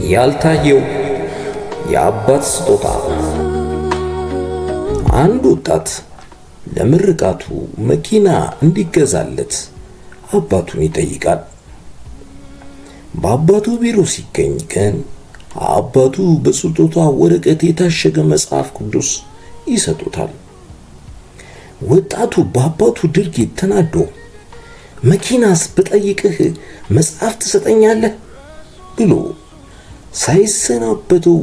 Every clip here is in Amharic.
ያልታየው የአባት ስጦታ። አንድ ወጣት ለምርቃቱ መኪና እንዲገዛለት አባቱን ይጠይቃል። በአባቱ ቢሮ ሲገኝ ግን አባቱ በስጦታ ወረቀት የታሸገ መጽሐፍ ቅዱስ ይሰጡታል። ወጣቱ በአባቱ ድርጊት ተናዶ መኪናስ ብጠይቅህ መጽሐፍ ትሰጠኛለህ ብሎ ሳይሰናበተው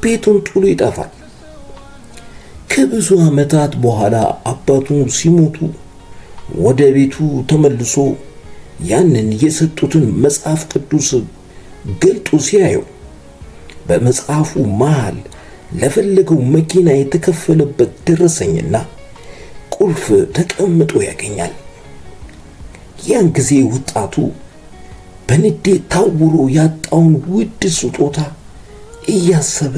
ቤቱን ጥሎ ይጠፋል። ከብዙ ዓመታት በኋላ አባቱ ሲሞቱ ወደ ቤቱ ተመልሶ ያንን የሰጡትን መጽሐፍ ቅዱስ ገልጦ ሲያየው በመጽሐፉ መሃል ለፈለገው መኪና የተከፈለበት ደረሰኝና ቁልፍ ተቀምጦ ያገኛል። ያን ጊዜ ወጣቱ በንዴት ታውሮ ያጣውን ውድ ስጦታ እያሰበ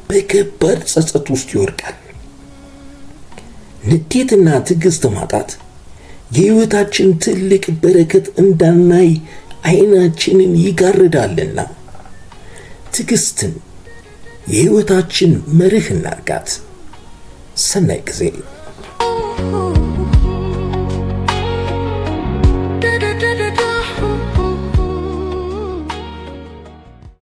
በከባድ ጸጸት ውስጥ ይወድቃል። ንዴትና ትዕግስት ማጣት የሕይወታችን ትልቅ በረከት እንዳናይ ዓይናችንን ይጋርዳልና ትዕግስትን የሕይወታችን መርህ እናርጋት። ሰናይ ጊዜ።